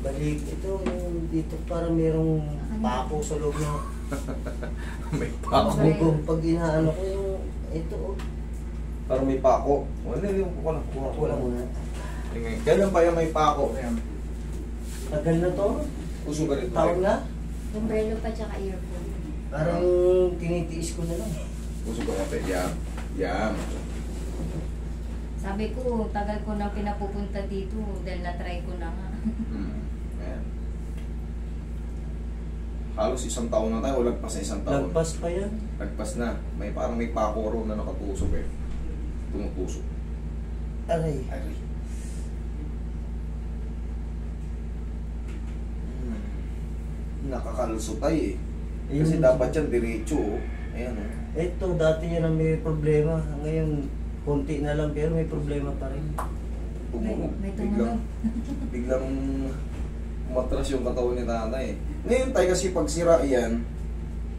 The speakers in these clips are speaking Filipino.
Balik, ito yung dito parang merong pako sa loob ng May pako. pag inaano ko yung ito. Parang may pako. Wala yung kuha na. Wala muna. Kailan pa yan may pako? Tagal na to. Puso ka rin. Taon na. Umbrella pa tsaka earphone. Parang tinitiis ko na lang. Puso ka rin. Yan. Yan. Sabi ko, tagal ko na pinapupunta dito dahil na-try ko na nga. Ayan. Halos isang taon na tayo o lagpas na isang taon? Lagpas pa yan. Lagpas na. May parang may pako ro na nakatusok eh. Tumutusok. Aray. Ay. Nakakalsutay eh. Kasi dapat yan diretso oh. Ayan oh. Ito, dati yan ang may problema. Ngayon, konti na lang pero may problema pa rin. Tumunog. May Biglang, tumunog. biglang umatras yung katawan ni tatay. Ngayon tayo kasi pag sira yan,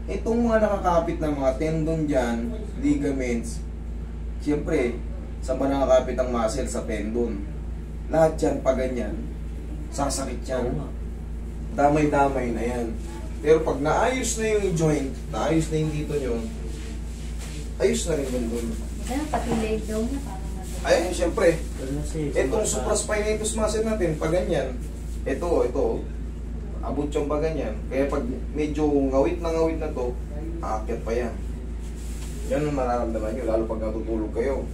itong mga nakakapit na mga tendon dyan, ligaments, siyempre, saan ba nakakapit ang muscle? Sa tendon. Lahat yan, pag ganyan, sasakit yan. Damay-damay na yan. Pero pag naayos na yung joint, naayos na yung dito nyo, ayos na rin yung doon. Kaya pati leg daw niya parang nasa. Ayun, siyempre, Kasi, itong supraspinatus muscle natin, pag ganyan, ito, abot yung pag ganyan. Kaya pag medyo ngawit na to, aakyat pa yan. Yan ang mararamdaman nyo, lalo pag natutulog kayo.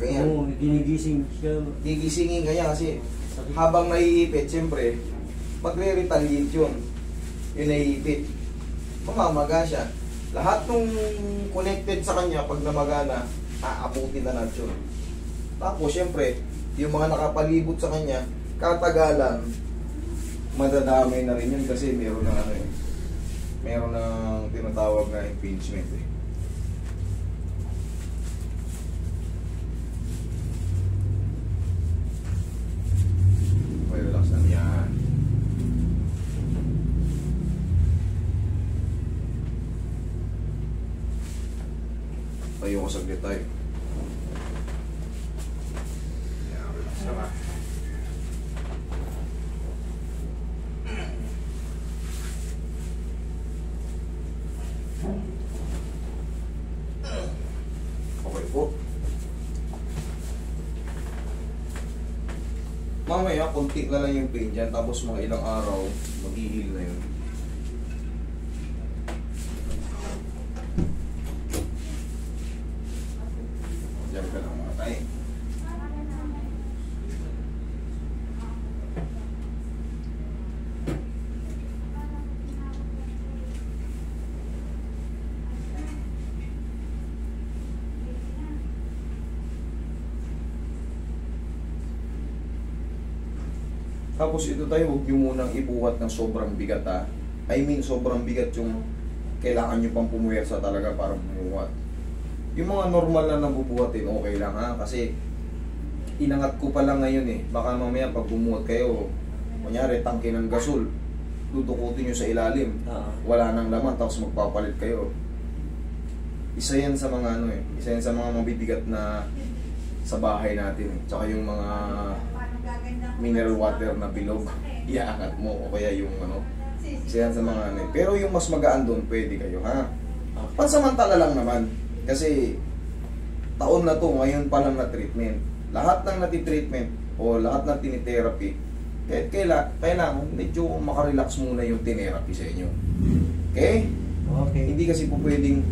Ganyan. Oo, ginigising siya. Gigisingin kanya kasi habang naiipit, siyempre, magre-retaliate yun. Yung naiipit. Mamamaga siya. Lahat nung connected sa kanya, pag namaga na, aabutin na natin yun. Tapos, siyempre, yung mga nakapalibot sa kanya, katagalan, madadamay na rin yun kasi meron ng ano eh. Meron ng tinatawag na impingement eh. Okay, relax lang yan. Tayo ko saglit tayo. Yan, relax naman. Okay po. Mamaya, konti na lang yung pain dyan, tapos mga ilang araw, mag-i-heal na yun. Diyan ka lang mga tayo. Tapos ito tayo, huwag nyo munang ibuhat ng sobrang bigat ha. I mean, sobrang bigat yung kailangan nyo pang pumuwersa talaga para bumuhat. Yung mga normal na nabubuhatin, okay lang ha. Kasi inangat ko pa lang ngayon eh. Baka mamaya pag bumuhat kayo, kunyari tangke ng gasol, tutukutin nyo sa ilalim. Wala nang laman, tapos magpapalit kayo. Isa yan sa mga ano eh. Isa yan sa mga mabibigat na sa bahay natin. Tsaka yung mga mineral water na bilog, iaangat mo o kaya yung ano, siya sa mga ano. Pero yung mas magaan doon, pwede kayo ha. Pansamantala lang naman kasi taon na to, ngayon pa lang na treatment. Lahat ng nati-treatment o lahat ng tinitherapy, kahit kailangan medyo makarelax muna yung tinherapy sa inyo. Okay? Okay. Hindi kasi po pwedeng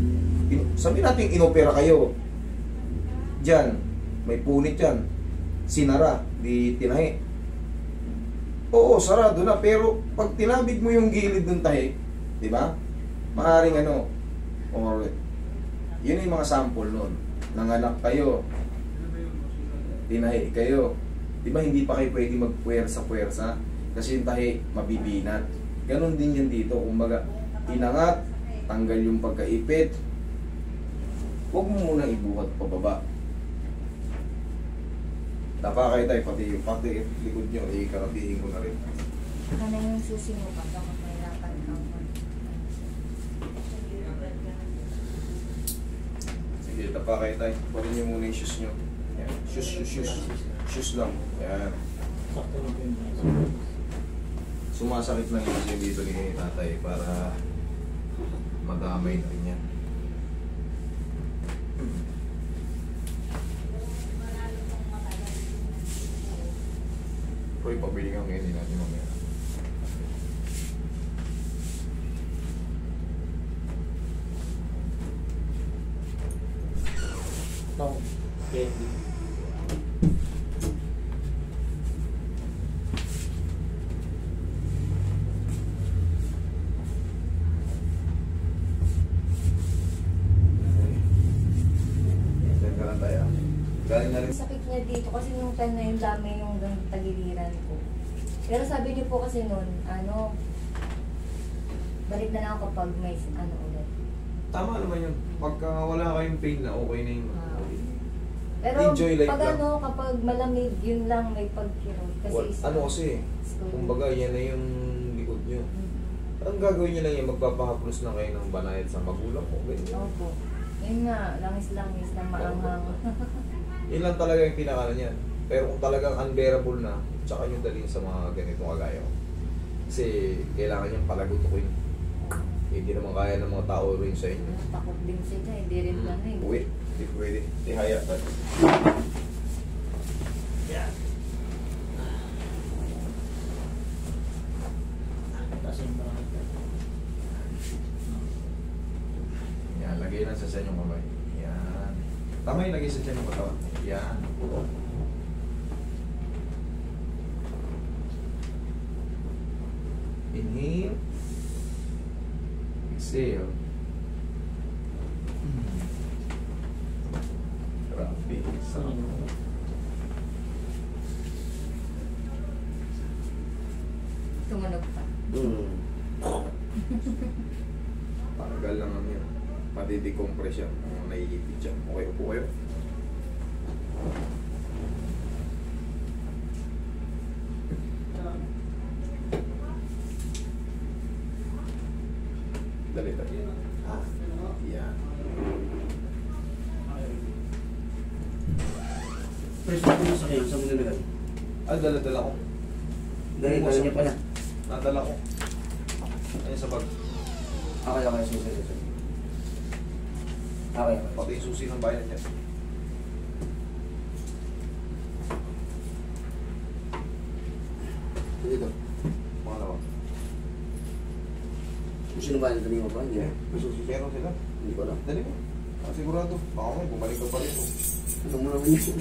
sabihin natin inopera kayo. Diyan, may punit yan. Sinara, di tinahi. Oo, sarado na. Pero pag tinabig mo yung gilid ng tahi, di ba? Maaaring ano, or yun yung mga sample nun. Nanganak kayo, tinahi kayo. Di ba hindi pa kayo pwede magpuwersa-puwersa? Kasi yung tahi, mabibinat. Ganon din yan dito. Kumbaga, inangat, tanggal yung pagkaipit. Huwag mo muna ibuhat pababa. Napakay tayo, pati likod nyo, ikarabihin ko na rin. Ano yung susi mo pa? Bakit mahirapan ka? Sige, napakay tayo. Kunin nyo muna yung shoes nyo. Yan. Shoes lang. Yan. Sumasakit lang yung kasi dito ni tatay para madamay na rin yan. Uy, pabili kang hindi natin mamaya. No, candy. Yan ka lang tayo. Galing na rin. Sakit niya dito kasi nung time na yung dami yung tagiliran ko. Pero sabi niyo po kasi noon, balik na lang ako kapag may ulit. Tama naman yun. Pagka wala kayong pain na, okay na yun. Pero Enjoy life pag lang. kapag malamig, yun lang may pagkirot. Kasi Ano kasi, kumbaga yan na yung likod nyo. Ang gagawin nyo lang yung magpapahaplos na kayo ng banayad sa magulang mo. Ganyan. Opo. Yun nga, langis-langis na maanghang. Yun lang talaga yung pinakala niya. Pero kung talagang unbearable na, tsaka nyo dalhin sa mga ganitong kagaya ko. Kasi kailangan niyang palagutukin. Hindi naman kaya ng mga tao rin sa inyo. Takot din sila, hindi rin lang eh. Uwi, hindi pwede. Hindi haya. Yan. Kasi yung mga Yan, lagay lang sa inyong kamay. Yan. Tama yung lagay sa inyong katawan. Yan. Inhale. Exhale. Grabe. Sarap. Tumunog pa. Tanggal lang ang yan. Pati-decompress yan. Ang naiipit yan. Okay po kayo. Dali. Yan. Press mo sa kayo, sa mga nilagay. Dala-dala ko. Dahil niya pala. Nadala ko. Ayun sa bag. Okay, susi. Okay. Pati yung susi ng bayan niya. Dito. Pangalawa. Kung sino ba yung kanina ba? Hindi. Meron sila. Hindi ko alam. Dali mo. Sigurado. Baka mo, bumalik ka pa rin. Ano mo naman yun?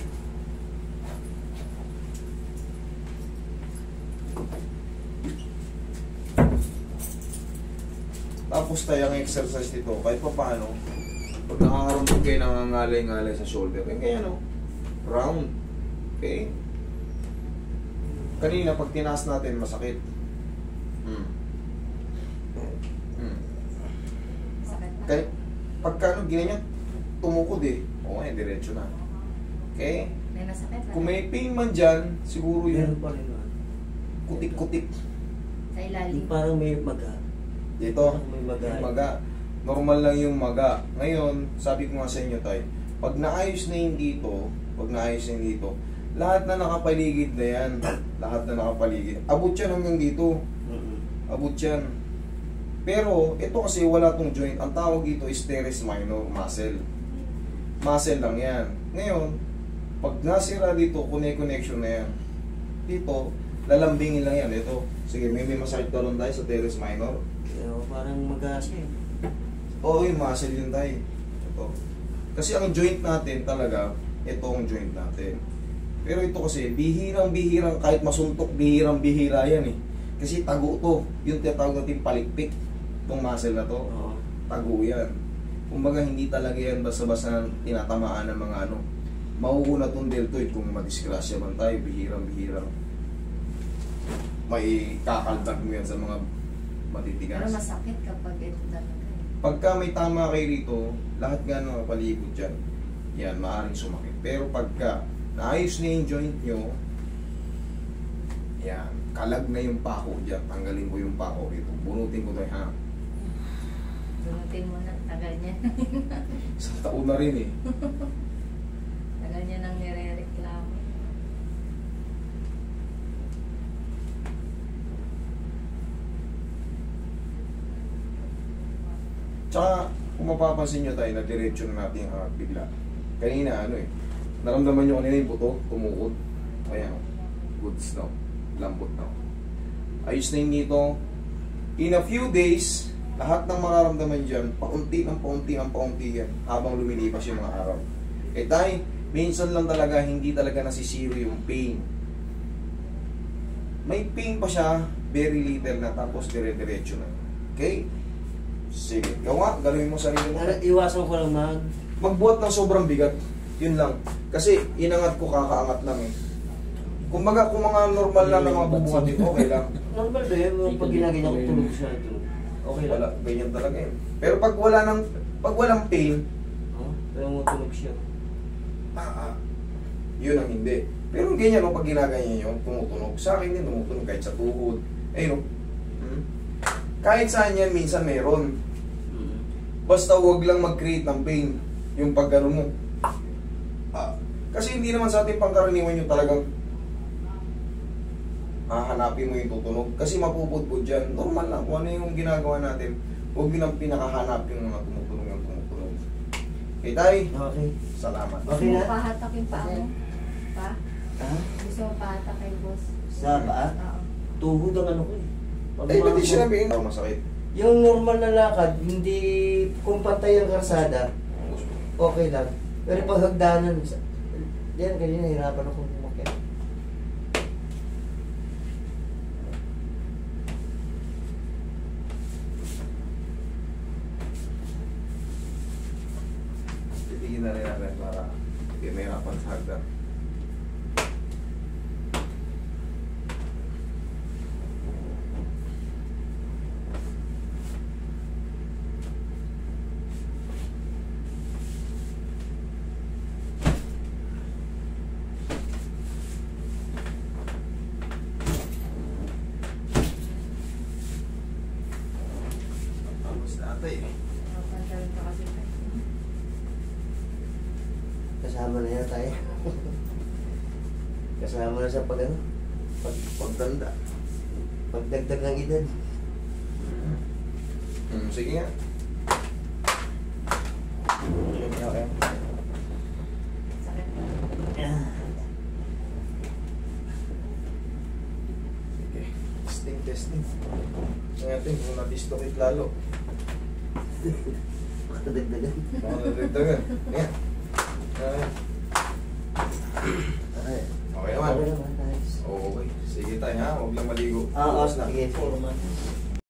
Tapos tayo ang exercise nito, kahit pa paano, pag nakakaroon kayo ng ngalay-ngalay sa shoulder, kaya no, round. Okay? Kanina, pag tinaas natin, masakit. Sakit na. Kaya, pagka ginanyan, tumukod eh. Okay, diretso na. Okay? May masakit na. Kung may pain man dyan, siguro Meron yung pa rin. kutik-kutik. Sa ilalim. Parang may maga. Dito, May maga. yung maga. Normal lang yung maga. Ngayon, sabi ko nga sa inyo tayo, pag naayos na yung dito, lahat na nakapaligid na yan. Lahat na nakapaligid. Abot yan hanggang dito. Abot yan. Pero, ito kasi wala tong joint. Ang tawag dito is teres minor muscle. Muscle lang yan. Ngayon, pag nasira dito, connection na yan. Dito, lalambingin lang yan. Ito. Sige, may masakit ka lang tayo sa teres minor. Pero parang maga siya. Oo, yung muscle yun tayo. Ito. Kasi ang joint natin talaga, ito ang joint natin. Pero ito kasi, bihirang-bihirang, kahit masuntok, bihirang-bihira yan eh. Kasi tago to. Yung tinatawag natin palikpik. Itong muscle na to, Oo. tago yan. Kumbaga, hindi talaga yan basta-basta tinatamaan ng mga ano. Mauuna tong deltoid kung madisgrasya man tayo, bihirang-bihirang. May kakaldag mo yan sa mga matitigas. Pero masakit kapag ito talaga. Pagka may tama kayo rito, lahat nga ng paligid dyan, yan, maaaring sumakit. Pero pagka naayos na yung joint nyo, yan, kalag na yung pako dyan, tanggalin ko yung pako rito, bunutin ko tayo, ha? Dunutin mo na, tagal niya. Isang taon na rin eh. Tagal niya nang nire-reklamo. Tsaka, kung mapapansin nyo tayo, na diretso na natin ang angat bigla. Kanina, naramdaman nyo kanina yung buto, tumukod. Ayan, goods na. Lambot na. Ayos na yun dito. In a few days, lahat ng mararamdaman dyan, paunti yan, habang lumilipas yung mga araw. Eh tayo, minsan lang talaga, hindi talaga nasisiro yung pain. May pain pa siya, very little na, tapos dire-diretso na. Okay? Sige, gawa, galawin mo sarili mo. Iwasan ko lang Magbuhat ng sobrang bigat. Yun lang. Kasi inangat ko, kakaangat lang eh. Kumbaga, kung mga normal lang na mga bubuhatin, okay lang. normal ba yun? Pag ginaganyan ko, tulog siya. Okay lang. Wala, ganyan talaga eh. Pero pag walang pain, Pero tulog siya. yun ang hindi. Pero ganyan pag ginaganyan yun, tumutunog. Sa akin din, tumutunog kahit sa tuhod. Ayun kahit saan yan, minsan meron. Basta huwag lang mag-create ng pain. Yung pag gano'n mo. Kasi hindi naman sa ating pangkaraniwan yung talagang hahanapin mo yung tutunog. Kasi mapupudpud dyan. Normal lang. Kung ano yung ginagawa natin, huwag din ang pinakahanap yung mga tumutunog yung tumutunog. Okay, tay? Okay. Salamat. Okay na? Pahatak yung paa mo? Pa? Ha? Gusto mo pahatak kay boss? Sa paa? Oo. Tuhod ang ano ko eh. Pag Ba't di umabot- sinabihin? Masakit. Yung normal na lakad, hindi kung pantay ang karsada, okay lang. Pero pag hagdanan, yan kanina hirapan ako umakyat. Titigin na rin natin para hindi mahirapan sa hagdan. Tapos natin eh. Mapantalon ka kasi. Kasama na yan tayo. Kasama na sa pagtanda. Pagdagdag ng edad. Sige nga. Okay. Sakit pa. Sige. Testing. Ngayon kung na-dislocate lalo. Pagdagdagan. Mga nadagdagan. Yan. Okay. Okay naman. Okay naman, guys. Okay. Sige tayo ha. Huwag lang maligo. Oo, Bukas na. sige.